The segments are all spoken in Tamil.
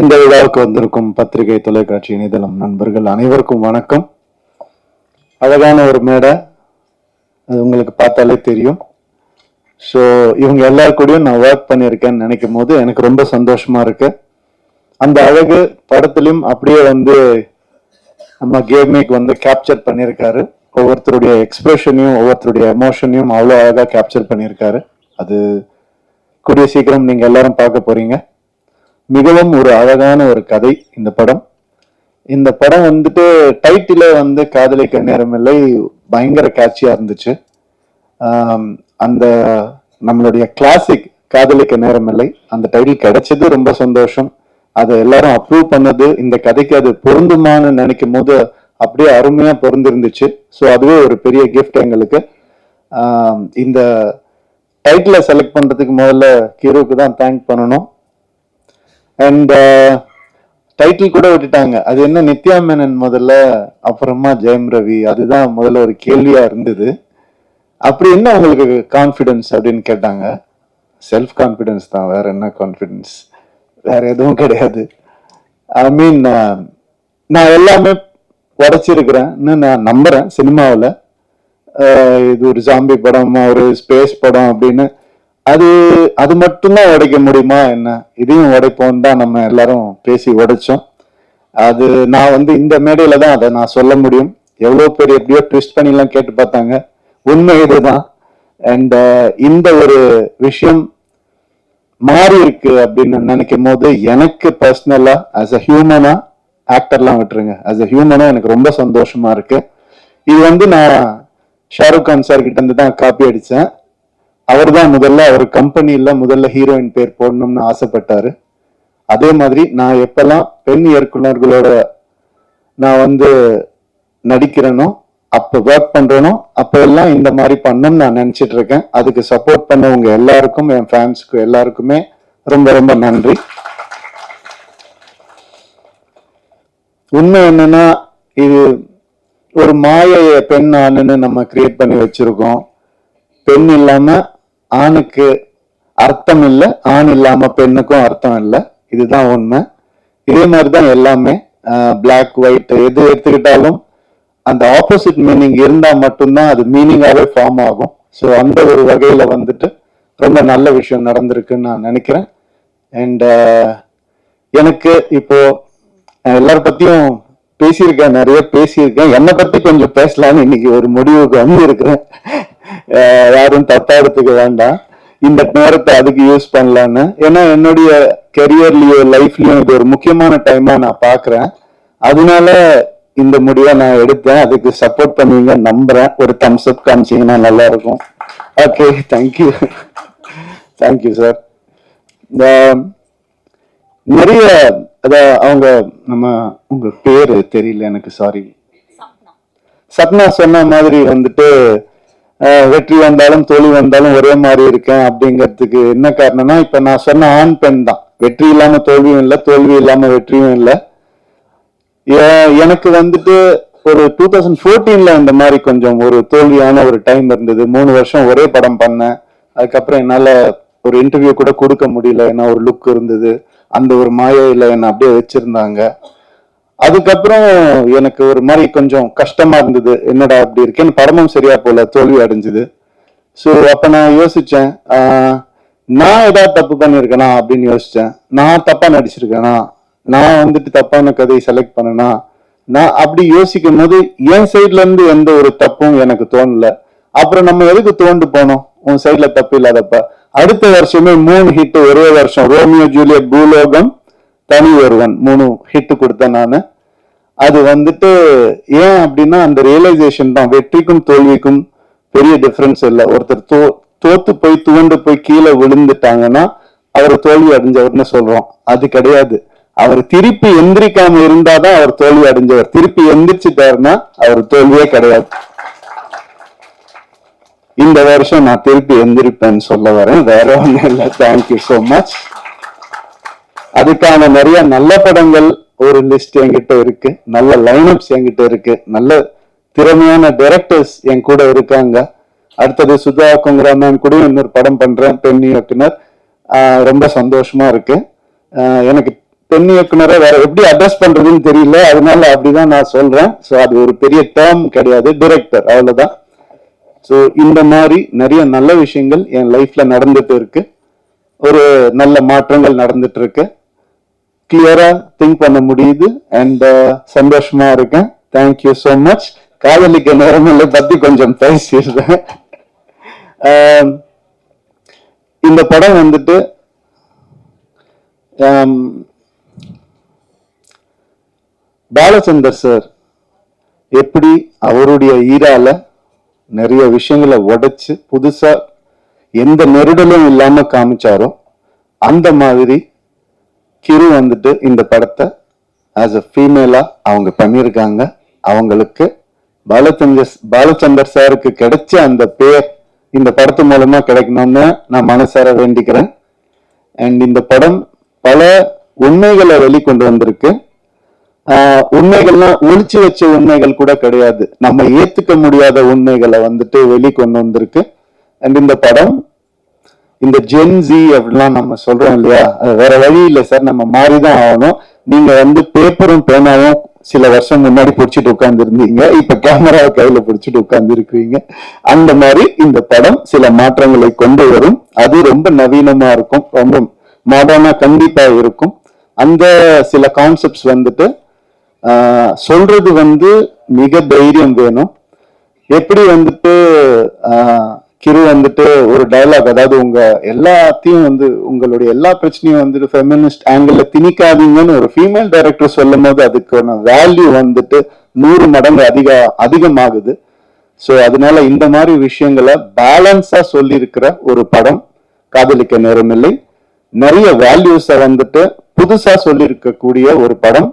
இந்த விழாவுக்கு வந்திருக்கும் பத்திரிகை தொலைக்காட்சி இணையதளம் நண்பர்கள் அனைவருக்கும் வணக்கம். அழகான ஒரு மேடை, அது உங்களுக்கு பார்த்தாலே தெரியும். ஸோ இவங்க எல்லாருக்கூடயும் நான் ஒர்க் பண்ணியிருக்கேன்னு நினைக்கும் போது எனக்கு ரொம்ப சந்தோஷமா இருக்கு. அந்த அழகு படத்திலும் அப்படியே நம்ம கேமிக் கேப்சர் பண்ணியிருக்காரு. ஒவ்வொருத்தருடைய எக்ஸ்பிரஷனையும் ஒவ்வொருத்தருடைய எமோஷனையும் அவ்வளோ அழகாக கேப்சர் பண்ணியிருக்காரு. அது கூடிய சீக்கிரம் நீங்க எல்லாரும் பார்க்க போறீங்க. மிகவும் ஒரு அழகான ஒரு கதை இந்த படம். இந்த படம் டைட்டில காதலிக்க நேரமில்லை பயங்கர கேட்சியா இருந்துச்சு. அந்த நம்மளுடைய கிளாசிக் காதலிக்க நேரமில்லை அந்த டைட்டில் கிடைச்சது ரொம்ப சந்தோஷம். அதை எல்லாரும் அப்ரூவ் பண்ணது, இந்த கதைக்கு அது பொருந்துமான்னு நினைக்கும் போது அப்படியே அருமையா பொருந்திருந்துச்சு. ஸோ அதுவே ஒரு பெரிய கிஃப்ட் எங்களுக்கு. இந்த டைட்டிலை செலக்ட் பண்றதுக்கு முதல்ல ஹீரோக்கு தான் தேங்க் பண்ணணும். அண்ட் டைட்டில் கூட விட்டுட்டாங்க. அது என்ன நித்யா மேனன் முதல்ல, அப்புறமா ஜெயம் ரவி. அதுதான் முதல்ல ஒரு கேள்வியா இருந்தது. அப்படி என்ன உங்களுக்கு கான்ஃபிடன்ஸ் அப்படின்னு கேட்டாங்க. செல்ஃப் கான்ஃபிடன்ஸ் தான், வேற என்ன கான்ஃபிடன்ஸ், வேற எதுவும் கிடையாது. ஐ மீன் நான் எல்லாமே உடைச்சிருக்கிறேன்னு நான் நம்புறேன். சினிமாவில் இது ஒரு ஜாம்பி படம், ஒரு ஸ்பேஸ் படம் அப்படின்னு அது மட்டும்தான் உடைக்க முடியுமா என்ன, இதையும் உடைப்போம் தான் நம்ம எல்லாரும் பேசி உடைச்சோம். அது நான் இந்த மேடையில தான் அதை நான் சொல்ல முடியும். எவ்வளவு பேர் எப்படியோ ட்விஸ்ட் பண்ணி எல்லாம் கேட்டு பார்த்தாங்க. உண்மை இதுதான். அண்ட் இந்த ஒரு விஷயம் மாறி இருக்கு அப்படின்னு நினைக்கும் போது எனக்கு பர்சனலா ஆஸ் அ ஹியூமனா, ஆக்டர்லாம் விட்டுருங்க, ஆஸ் அ ஹியூமனா எனக்கு ரொம்ப சந்தோஷமா இருக்கு. இது நான் ஷாருக் கான் சார் கிட்ட இருந்து தான் காப்பி அடிச்சேன். அவர் தான் அவர் கம்பெனியில முதல்ல ஹீரோயின் பேர் போடணும்னு ஆசைப்பட்டாரு. அதே மாதிரி நான் எப்பெல்லாம் பெண் இயக்குநர்களோட நான் நடிக்கிறேனோ, அப்ப ஒர்க் பண்றேனோ, அப்ப எல்லாம் இந்த மாதிரி பண்ணணும்னு நான் நினைச்சிட்டு இருக்கேன். அதுக்கு சப்போர்ட் பண்ணவங்க எல்லாருக்கும், என் ஃபேன்ஸ்க்கு எல்லாருக்குமே ரொம்ப ரொம்ப நன்றி. உண்மை என்னன்னா, இது ஒரு மாய பெண் ஆணுன்னு நம்ம கிரியேட் பண்ணி வச்சிருக்கோம். பெண் இல்லாம ஆணுக்கு அர்த்தம் இல்லை, ஆண் இல்லாம பெண்ணுக்கும் அர்த்தம் இல்லை. இதுதான் உண்மை. இதே மாதிரிதான் எல்லாமே பிளாக் ஒயிட் எது எடுத்துக்கிட்டாலும் அந்த ஆப்போசிட் மீனிங் இருந்தா மட்டும்தான் அது மீனிங்காவே ஃபார்ம் ஆகும். ஸோ அந்த ஒரு வகையில ரொம்ப நல்ல விஷயம் நடந்திருக்குன்னு நான் நினைக்கிறேன். அண்ட் எனக்கு இப்போ எல்லார பத்தியும் பேசியிருக்கேன், நிறைய பேசியிருக்கேன். என்னை பத்தி கொஞ்சம் பேசலான்னு இன்னைக்கு ஒரு முடிவுக்கு இருக்கிறேன். யாரும் தப்பா எடுத்துக்க வேண்டாம், இந்த நேரத்தை அதுக்கு யூஸ் பண்ணலான்னு. ஏன்னா என்னுடைய கெரியர்லயோ லைஃப்லயும் இது ஒரு முக்கியமான டைமா நான் பாக்குறேன். அதனால இந்த முடிவை நான் எடுத்தேன். அதுக்கு சப்போர்ட் பண்ணுவீங்க நம்புறேன். ஒரு தம்ஸ் அப் காமிச்சீங்கன்னா நல்லா இருக்கும். Okay, thank you. Thank you sir. நிறைய அவங்க உங்க பேரு தெரியல எனக்கு, சாரி. சப்னா சொன்ன மாதிரி வெற்றி வந்தாலும் தோல்வி வந்தாலும் ஒரே மாதிரி இருக்கேன் அப்படிங்கிறதுக்கு என்ன காரணம்னா, இப்ப நான் சொன்ன ஆண் பெண் தான். வெற்றி இல்லாம தோல்வியும் இல்லை, தோல்வி இல்லாம வெற்றியும் இல்லை. எனக்கு ஒரு 2014 இந்த மாதிரி கொஞ்சம் ஒரு தோல்வியான ஒரு டைம் இருந்தது. 3 வருஷம் ஒரே படம் பண்ணேன். அதுக்கப்புறம் என்னால ஒரு இன்டர்வியூ கூட கொடுக்க முடியல. ஏன்னா ஒரு லுக் இருந்தது, அந்த ஒரு மாயையில என்னை அப்படியே வச்சிருந்தாங்க. அதுக்கப்புறம் எனக்கு ஒரு மாதிரி கொஞ்சம் கஷ்டமா இருந்தது, என்னடா அப்படி இருக்கேன்னு. படமும் சரியா போல, தோல்வி அடைஞ்சது. ஸோ அப்ப நான் யோசிச்சேன், நான் ஏதாவது தப்பு பண்ணிருக்கேனா அப்படின்னு யோசிச்சேன். நான் தப்பா நடிச்சிருக்கேனா, நான் தப்பான கதையை செலக்ட் பண்ணனா, நான் அப்படி யோசிக்கும் போது என் சைட்ல இருந்து எந்த ஒரு தப்பும் எனக்கு தோணல. அப்புறம் நம்ம எதுக்கு தோண்டு போனோம், உன் சைட்ல தப்பு இல்லாதப்ப. அடுத்த வருஷமே 3 ஹிட் ஒரே வருஷம். ரோமியோ ஜூலியட், பூலோகம், தனி ஒருவன் 3 ஹிட் கொடுத்தேன் நானு. அது ஏன் அப்படின்னா அந்த ரியலைசேஷன் தான். வெற்றிக்கும் தோல்விக்கும் பெரிய டிஃபரன்ஸ் இல்லை. ஒருத்தர் தோத்து போய் துவண்டு போய் கீழே விழுந்துட்டாங்கன்னா அவர் தோல்வி அடைஞ்சவர்னு சொல்றோம். அது கிடையாது. அவர் திருப்பி எந்திரிக்காம இருந்தாதான் அவர் தோல்வி அடைஞ்சவர். திருப்பி எந்திரிச்சிட்டாருன்னா அவர் தோல்வியே கிடையாது. இந்த வருஷம் நான் திருப்பி எந்திரிப்பேன்னு சொல்ல வரேன், வேற ஒன்றும் இல்லை. Thank you so much. அதுக்கான நிறைய நல்ல படங்கள் ஒரு லிஸ்ட் என்கிட்ட இருக்கு, நல்ல லைனப்ஸ் என்கிட்ட இருக்கு, நல்ல திறமையான டைரக்டர்ஸ் என் கூட இருக்காங்க. அடுத்தது சுதா கொங்கராமன் கூட இன்னொரு படம் பண்றேன், பெண் இயக்குனர். ரொம்ப சந்தோஷமா இருக்கு. எனக்கு பெண் இயக்குனரை வேற எப்படி அட்ரஸ் பண்றதுன்னு தெரியல, அதனால அப்படிதான் நான் சொல்றேன். ஸோ அது ஒரு பெரிய டேர்ம் கிடையாது, டைரக்டர், அவ்வளவுதான். ஸோ இந்த மாதிரி நிறைய நல்ல விஷயங்கள் என் லைஃப்ல நடந்துட்டு இருக்கு. ஒரு நல்ல மாற்றங்கள் நடந்துட்டு இருக்கு. கிளியரா திங்க் பண்ண முடியுது அண்ட் சந்தோஷமா இருக்கேன். Thank you so much. காதலிக்க நேரமில்லை பத்தி கொஞ்சம் பேசிடுறேன். இந்த படம் வந்துட்டு பாலச்சந்தர் சார் எப்படி அவருடைய ஈரால நிறைய விஷயங்களை உடைச்சு புதுசா எந்த நெருடலும் இல்லாம காமிச்சாரோ அந்த மாதிரி கிரு வந்துட்டு இந்த படத்தை ஆஸ் அ ஃபீமேலா அவங்க பண்ணியிருக்காங்க. அவங்களுக்கு பாலச்சந்தர் சாருக்கு கிடைச்ச அந்த பேர் இந்த படத்து மூலமா கிடைக்கணும்னு நான் மனசார வேண்டிக்கிறேன். அண்ட் இந்த படம் பல உண்மைகளை வெளிக்கொண்டு வந்திருக்கு. உண்மைகள்லாம் ஒளிச்சு வச்ச உண்மைகள் கூட கிடையாது, நம்ம ஏத்துக்க முடியாத உண்மைகளை வந்துட்டு வெளிக்கொண்டு வந்திருக்கு. அண்ட் இந்த படம் இந்த ஜென்சி அப்படிலாம் நம்ம சொல்றோம் இல்லையா, வேற வழி இல்லை சார், நம்ம மாறிதான் ஆகணும். நீங்க பேப்பரும் பேனாவும் சில வருஷம் முன்னாடி பிடிச்சிட்டு உட்கார்ந்து இருந்தீங்க, இப்ப கேமராவை கையில பிடிச்சிட்டு உட்கார்ந்து இருக்கிறீங்க. அந்த மாதிரி இந்த படம் சில மாற்றங்களை கொண்டு வரும். அது ரொம்ப நவீனமா இருக்கும், ரொம்ப மாடர்னா கண்டிப்பா இருக்கும். அந்த சில கான்செப்ட்ஸ் சொல்றது மிக தைரியம் வேணும். எப்படி கிரு ஒரு டயலாக், அதாவது உங்க எல்லாத்தையும் உங்களுடைய எல்லா பிரச்சனையும் ஃபெமினிஸ்ட் ஆங்கிள் திணிக்காதீங்கன்னு ஒரு ஃபீமேல் டைரக்டர் சொல்லும் போது அதுக்கான வேல்யூ 100 மடங்கு அதிகமாகுது. ஸோ அதனால இந்த மாதிரி விஷயங்களை பேலன்ஸா சொல்லி இருக்கிற ஒரு படம் காதலிக்க நேரமில்லை. நிறைய வேல்யூஸை புதுசா சொல்லி இருக்கக்கூடிய ஒரு படம்.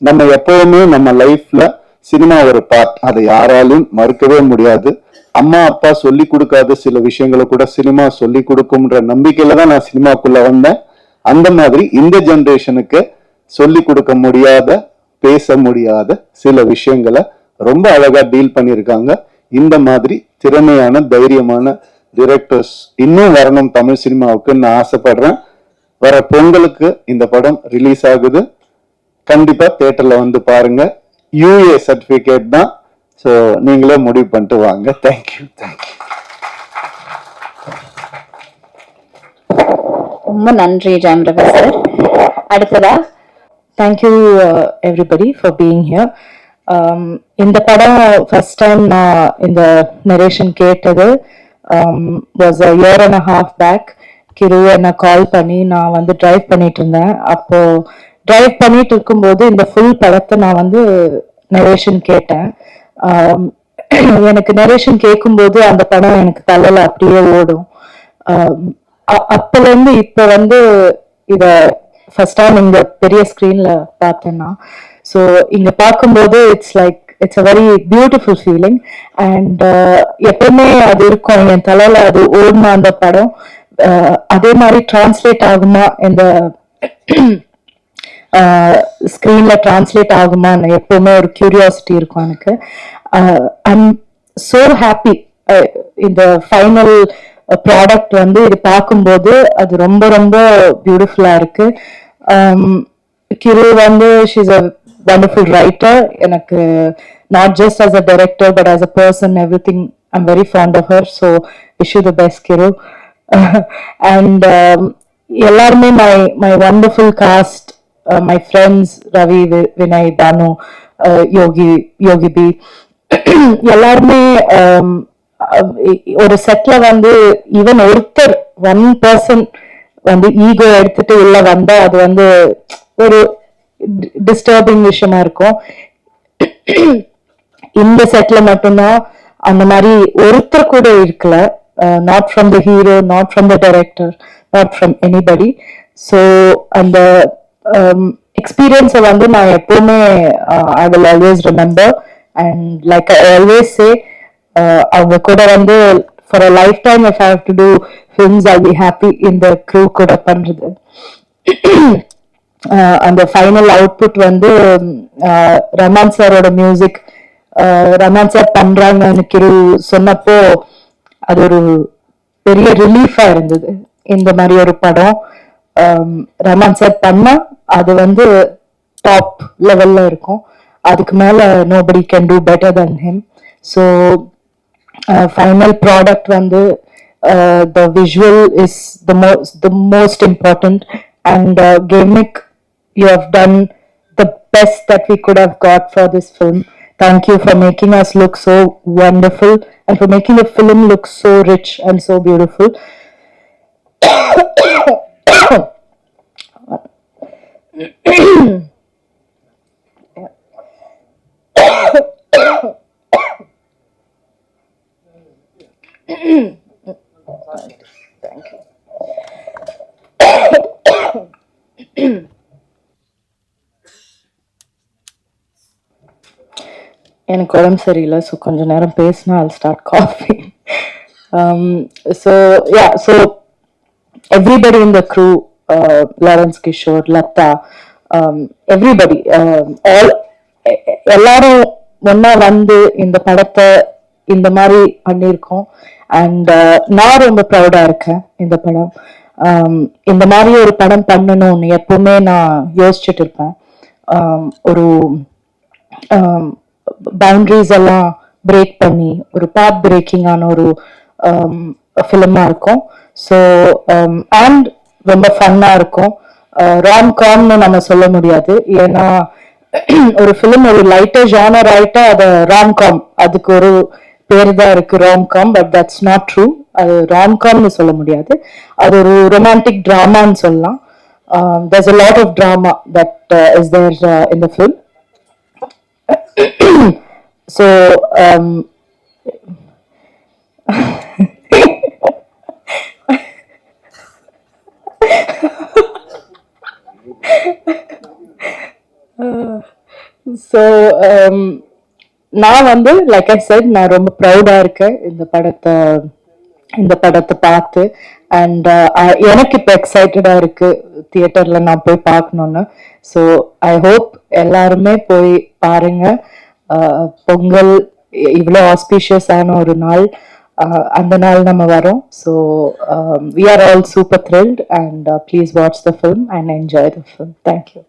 நம்ம எப்பவுமே நம்ம லைஃப்ல சினிமா ஒரு பார்ட், அதை யாராலும் மறுக்கவே முடியாது. அம்மா அப்பா சொல்லி கொடுக்காத சில விஷயங்களை கூட சினிமா சொல்லி கொடுக்கும்ன்ற நம்பிக்கையில தான் நான் சினிமாக்குள்ள வந்தேன். அந்த மாதிரி இந்த ஜெனரேஷனுக்கு சொல்லி கொடுக்க முடியாத, பேச முடியாத சில விஷயங்களை ரொம்ப அழகா டீல் பண்ணியிருக்காங்க. இந்த மாதிரி திறமையான தைரியமான டிரெக்டர்ஸ் இன்னும் வரணும் தமிழ் சினிமாவுக்கு நான் ஆசைப்படுறேன். வர பொங்கலுக்கு இந்த படம் ரிலீஸ் ஆகுது. கண்டிப்பா தியேட்டர்ல பாருங்க. யூஏ சர்டிபிகேட் தான், ஸோ நீங்களே முடிவு பண்ணிட்டு வாங்க. தேங்க்யூ. ரொம்ப நன்றி ஜெயம் ரவி சார். அடுத்ததா thank you everybody for being here. இந்த படம் ஃபர்ஸ்ட் டைம் நான் இந்த நரேஷன் கேட்டது was a year and a half back. Kiru என்னை கால் பண்ணி நான் டிரைவ் பண்ணிட்டு இருந்தேன். அப்போ டிரைவ் பண்ணிட்டு இருக்கும்போது இந்த ஃபுல் படத்தை நான் நரேஷன் கேட்டேன். எனக்கு நரேஷன் கேட்கும்போது அந்த படம் எனக்கு தலையில அப்படியே ஓடும். அப்பல இருந்து இப்ப இத ஃபர்ஸ்ட் டைம் இங்க பெரிய ஸ்கிரீன்ல பார்த்தேன்னா, ஸோ இங்க பார்க்கும்போது it's a very beautiful feeling. And எப்பவுமே அது இருக்கும் என் தலையில, அது ஓடுனா அந்த படம் அதே மாதிரி டிரான்ஸ்லேட் ஆகுமா, இந்த ஸ்கிரீன்ல டிரான்ஸ்லேட் ஆகுமான்னு எப்பவுமே ஒரு கியூரியாசிட்டி இருக்கும் எனக்கு. ஐம் சோ ஹாப்பி இந்த ஃபைனல் ப்ராடக்ட் இது பார்க்கும்போது அது ரொம்ப ரொம்ப பியூட்டிஃபுல்லா இருக்கு. Kiru she's a wonderful writer. எனக்கு not just as a director but as a person everything I'm very fond of her. So wish you the best Kiru. And எல்லாருமே my wonderful cast, my friends Ravi, Vinay, Danu, Yogi B, எல்லாருமே ஒரு செட்ல ஈவன் ஒருத்தர் 1% ஈகோ எடுத்துட்டு உள்ள வந்தா அது ஒரு டிஸ்டர்பிங் விஷயமா இருக்கும். இந்த செட்ல மட்டும்தான் அந்த மாதிரி ஒருத்தர் கூட இருக்கல. Not from the hero, not from the director, not from anybody. So அந்த எக்ஸ்பீரியன்ஸை நான் எப்பவுமே I will always remember. And like I always say, அவங்க கூட for a life time if I have to do films I be happy இந்த க்ரூ கூட பண்றது. அந்த ஃபைனல் அவுட்புட் ரஹ்மான் சாரோட மியூசிக், ரஹ்மான் சார் பண்றாங்கன்னு கிரு சொன்னப்போ அது ஒரு பெரிய ரிலீஃபா இருந்தது. இந்த மாதிரி ஒரு படம் ரஹ்மான் சார் பண்ணா அது வந்து டாப் லெவல்ல இருக்கும். அதுக்கு மேல nobody can do better than him. So final product வந்து the visual is the most important, and Gamic, you have done the best that we could have got for this film. Thank you for making us look so wonderful and for making the film look so rich and so beautiful. Thank you. எனக்கு உடம்பு சரியில்லை, ஸோ கொஞ்ச நேரம் பேசினா I'll start coughing. So yeah, so everybody in the crew, Lawrence Kishore, Lata, everybody, all எல்லாரும் ஒன்னா வந்து இந்த படத்தை இந்த மாதிரி பண்ணியிருக்கோம். அண்ட் நான் ரொம்ப ப்ரௌடா இருக்கேன். இந்த படம் இந்த மாதிரி ஒரு படம் பண்ணணும்னு எப்பவுமே நான் யோசிச்சுட்டு இருப்பேன். ஒரு பவுண்டரிஸ் எல்லாம் பிரேக் பண்ணி ஒரு பாத் பிரேக்கிங்கான ஒரு ஃபிலிமா இருக்கும். ஸோ அண்ட் ரொம்ப ஃபன்னா இருக்கும். ராம் காம்னு நம்ம சொல்ல முடியாது, ஏன்னா ஒரு ஃபிலிம் ஒரு லைட்டர் ஜானர் ஆயிட்டா அது ராம்காம், அதுக்கு ஒரு பேரு தான் இருக்கு romcom, but that's not true. அது ராம்காம்னு சொல்ல முடியாது, அது ஒரு ரொமான்டிக் டிராமான்னு சொல்லலாம். there's a lot of drama that is there in the film. So so நான் வந்து லைக் ஐ செட், நான் ரொம்ப ப்ரௌடா இருக்கேன் இந்த படத்தை பார்த்து. அண்ட் எனக்கு இப்போ எக்ஸைட்டடா இருக்கு தியேட்டர்ல நான் போய் பார்க்கணும்னு. ஸோ ஐ ஹோப் எல்லாருமே போய் பாருங்க. பொங்கல் இவ்வளோ ஆஸ்பீஷியஸான ஒரு நாள், அந்த நாள் நம்ம வரோம். So we are all super thrilled, and please watch the film and enjoy the film. Thank you.